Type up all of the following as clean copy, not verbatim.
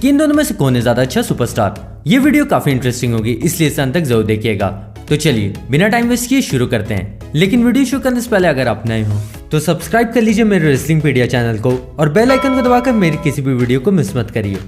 कि इन दोनों में से कौन है ज्यादा अच्छा सुपरस्टार। ये वीडियो काफी इंटरेस्टिंग होगी, इसलिए इसे अंत तक जरूर देखिएगा। तो चलिए बिना टाइम वेस्ट किए शुरू करते हैं। लेकिन वीडियो शुरू करने से पहले अगर आप नए हो तो सब्सक्राइब कर लीजिए मेरे रेसलिंगपीडिया चैनल को और बेल आइकन को दबाकर मेरी किसी भी वीडियो को मिस मत करिए।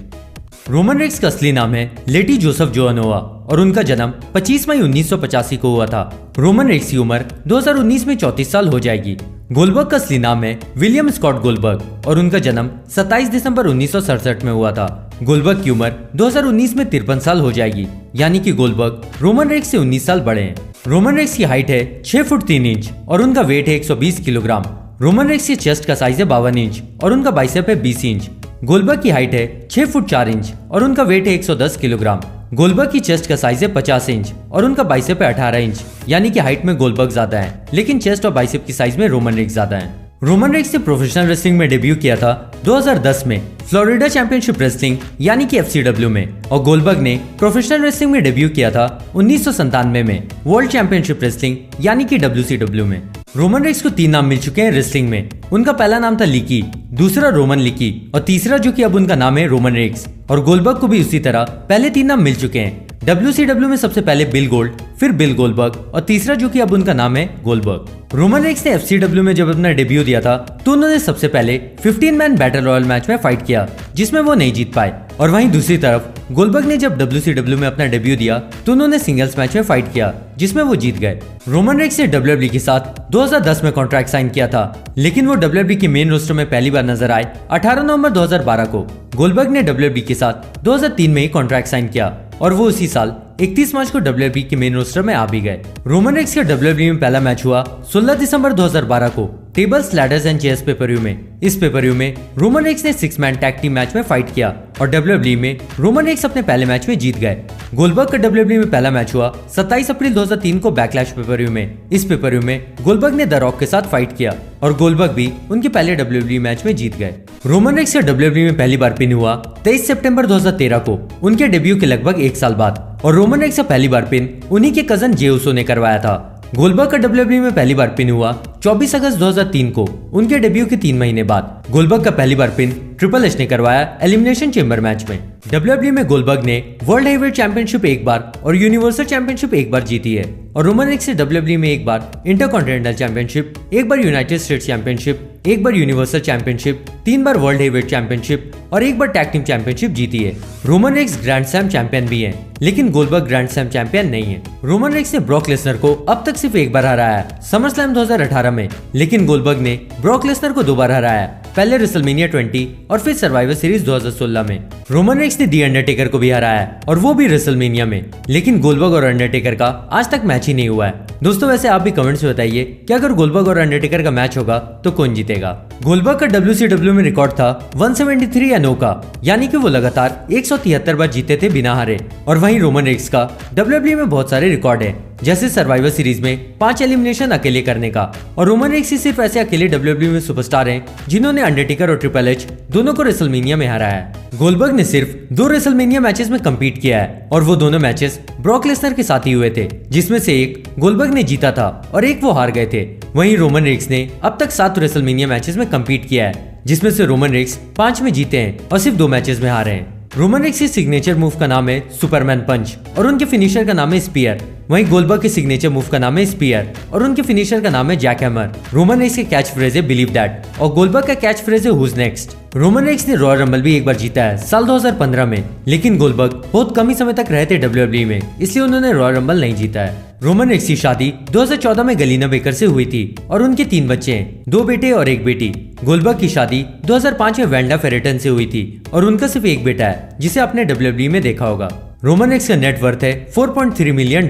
रोमन रेक्स का असली नाम है लेटी जोसेफ जोआनोवा और उनका जन्म 25 मई 1985 को हुआ था। रोमन रेक्स की उम्र 2019 में 34 साल हो जाएगी। गोल्डबर्ग का असली नाम है विलियम स्कॉट गोल्डबर्ग और उनका जन्म 27 दिसंबर 1967 में हुआ था। गोल्डबर्ग की उम्र 2019 में 53 साल हो जाएगी, यानी कि गोल्डबर्ग रोमन रेक्स से 19 साल बड़े हैं। रोमन रेक्स की हाइट है 6 फुट 3 इंच और उनका वेट है 120 किलोग्राम। रोमन रेक्स की चेस्ट का साइज है 52 इंच और उनका बाइसेप है 20 इंच। गोल्डबर्ग की हाइट है 6 फुट 4 इंच और उनका वेट है 110 किलोग्राम। गोल्डबर्ग की चेस्ट का साइज है 50 इंच और उनका बाइसेप है 18 इंच, यानी कि हाइट में गोल्डबर्ग ज्यादा है, लेकिन चेस्ट और बाइसेप की साइज में रोमन रेक्स ज्यादा है। रोमन रेक्स ने प्रोफेशनल रेसलिंग में डेब्यू किया था 2010 में फ्लोरिडा चैंपियनशिप रेसलिंग यानी कि FCW में, और गोल्डबर्ग ने प्रोफेशनल रेसलिंग में डेब्यू किया था 1997 में वर्ल्ड चैंपियनशिप रेसलिंग यानी कि WCW में। रोमन रेक्स को 3 नाम मिल चुके हैं रेसलिंग में। उनका पहला नाम था लीकी, दूसरा रोमन लीकी और तीसरा जो कि अब उनका नाम है रोमन रेक्स। और गोल्डबर्ग को भी उसी तरह पहले 3 नाम मिल चुके हैं। WCW में सबसे पहले बिल गोल्ड, फिर बिल गोल्डबर्ग और तीसरा जो कि अब उनका नाम है गोल्डबर्ग। रोमन रेक्स ने FCW में जब अपना डेब्यू दिया था तो उन्होंने सबसे पहले 15 मैन बैटल रॉयल मैच में फाइट किया जिसमें वो नहीं जीत पाए। और वहीं दूसरी तरफ गोल्डबर्ग ने जब WCW में अपना डेब्यू दिया तो उन्होंने सिंगल्स मैच में फाइट किया जिसमें वो जीत गए। रोमन रेक्स ने WWE के साथ 2010 में कॉन्ट्रैक्ट साइन किया था, लेकिन वो WWE के मेन रोस्टर में पहली बार नजर आए 18 नवंबर 2012 को। गोल्डबर्ग ने WWE के साथ 2003 में ही कॉन्ट्रैक्ट साइन किया और वो उसी साल 31 मार्च को WWE के मेन रोस्टर में आ भी गए। रोमन रेक्स का WWE में पहला मैच हुआ 16 दिसंबर 2012 को tables, ladders and chairs paper-view में। इस पेपर-व्यू में रोमन रेक्स ने 6 मैन टैग टीम मैच में फाइट किया और WWE में रोमन रेक्स अपने पहले मैच में जीत गए। गोल्डबर्ग का WWE में पहला मैच हुआ 27 अप्रैल 2003 को बैकलैश पेपर-व्यू में। इस पेपर-व्यू में गोल्डबर्ग ने द रॉक के साथ फाइट किया और गोल्डबर्ग भी उनके पहले WWE मैच में जीत गए। रोमन रेक्स का WWE में पहली बार पिन हुआ 23 सितंबर 2013 को उनके डेब्यू के लगभग 1 साल बाद, और रोमन रेक्स का पहली बार पिन उन्हीं के कजन जे उसो ने करवाया था। गोल्डबर्ग का WWE में पहली बार पिन हुआ 24 अगस्त 2003 को उनके डेब्यू के 3 महीने बाद। गोल्डबर्ग का पहली बार पिन ट्रिपल एच ने करवाया एलिमिनेशन चेंबर मैच में। WWE में गोल्डबर्ग ने वर्ल्ड हेवीवेट चैंपियनशिप 1 बार और यूनिवर्सल चैंपियनशिप 1 बार जीती है, और रोमन रेक्स ने WWE में 1 बार इंटरकॉन्टिनेंटल चैंपियनशिप, 1 बार यूनाइटेड स्टेट्स चैंपियनशिप, 1 बार यूनिवर्सल चैंपियनशिप, 3 बार वर्ल्ड हेवीवेट चैंपियनशिप और 1 बार टैग टीम चैंपियनशिप जीती है। Roman Reigns grand slam champion भी हैं, लेकिन गोल्डबर्ग ग्रैंड स्लैम चैंपियन नहीं है। रोमन रेक्स ने ब्रॉक लेसनर को अब तक सिर्फ 1 बार हराया है, समर स्लैम 2018 में, लेकिन गोल्डबर्ग ने ब्रॉक लेसनर को 2 बार हराया, पहले रेसलमेनिया 20 और फिर सर्वाइवर सीरीज 2016 में। रोमन रेक्स ने दी अंडरटेकर को भी हराया और वो भी रेसलमेनिया में, लेकिन गोल्डबर्ग और अंडरटेकर का आज तक मैच ही नहीं हुआ है। दोस्तों वैसे आप भी कमेंट्स में बताइए कि अगर गोल्डबर्ग और अंडरटेकर का मैच होगा तो कौन जीतेगा। गोल्डबर्ग का WCW में रिकॉर्ड था 173-0 का, यानी कि वो लगातार 173 बार जीते थे बिना हारे। और वहीं रोमन रेक्स का WWE में बहुत सारे रिकॉर्ड है, जैसे सर्वाइवर सीरीज में 5 एलिमिनेशन अकेले करने का, और रोमन रेक्स ही सिर्फ ऐसे अकेले WWE में सुपरस्टार हैं जिन्होंने अंडरटेकर और ट्रिपल एच दोनों को रेसलमेनिया में हराया है। गोल्डबर्ग ने सिर्फ 2 रेसलमेनिया मैचेस में कम्पीट किया है और वो दोनों मैचेस ब्रॉक लेसनर के साथ ही हुए थे, जिसमें से एक गोल्डबर्ग ने जीता था और एक वो हार गए थे। वहीं रोमन रेक्स ने अब तक 7 रेसलमेनिया मैचेस में कम्पीट किया है, जिसमें से रोमन रेक्स 5 में जीते हैं और सिर्फ 2 मैचेस में हारे हैं। रोमन रेक्स के सिग्नेचर मूव का नाम है सुपरमैन पंच और उनके फिनिशर का नाम है स्पीयर। वहीं गोल्डबर्ग के सिग्नेचर मूव का नाम है स्पीयर और उनके फिनिशर का नाम है जैक हैमर। रोमन रेक्स के कैच फ्रेज है बिलीव दैट और गोल्डबर्ग का कैच फ्रेज है हुज नेक्स्ट। रोमन रेक्स ने रॉयल रंबल भी 1 बार जीता है साल 2015 में, लेकिन गोल्डबर्ग बहुत कम ही समय तक रहे थे WWE में, इसलिए उन्होंने रॉयल रंबल नहीं जीता है। रोमन रेक्स की शादी 2014 में गलीना बेकर से हुई थी और उनके 3 बच्चे हैं, 2 बेटे और 1 बेटी। गोल्डबर्ग की शादी 2005 में वैंडा फेरेटन से हुई थी और उनका सिर्फ 1 बेटा है जिसे आपने WWE में देखा होगा। रोमन रेक्स का नेटवर्थ है $4.3 मिलियन,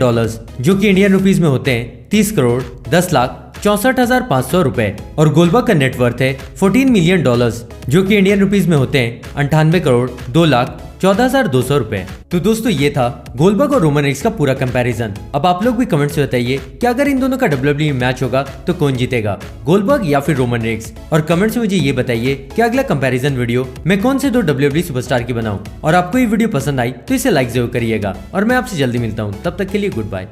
जो कि इंडियन रुपीज में होते हैं 30 करोड़ 10 लाख 64,500 रुपए, और गोल्डबर्ग का नेटवर्थ है $14 मिलियन, जो कि इंडियन रुपीज में होते हैं 98 करोड़ 2 लाख 14,200 रुपए। तो दोस्तों ये था गोल्डबर्ग और रोमन रेक्स का पूरा कंपैरिजन। अब आप लोग भी कमेंट्स में बताइए कि अगर इन दोनों का WWE में मैच होगा तो कौन जीतेगा, गोल्डबर्ग या फिर रोमन रेक्स। और कमेंट्स में मुझे ये बताइए कि अगला कंपैरिजन वीडियो मैं कौन से 2 WWE सुपरस्टार की बनाऊं। और आपको ये वीडियो पसंद आई तो इसे लाइक जरूर करिएगा और मैं आपसे जल्दी मिलता हूँ, तब तक के लिए गुड बाय।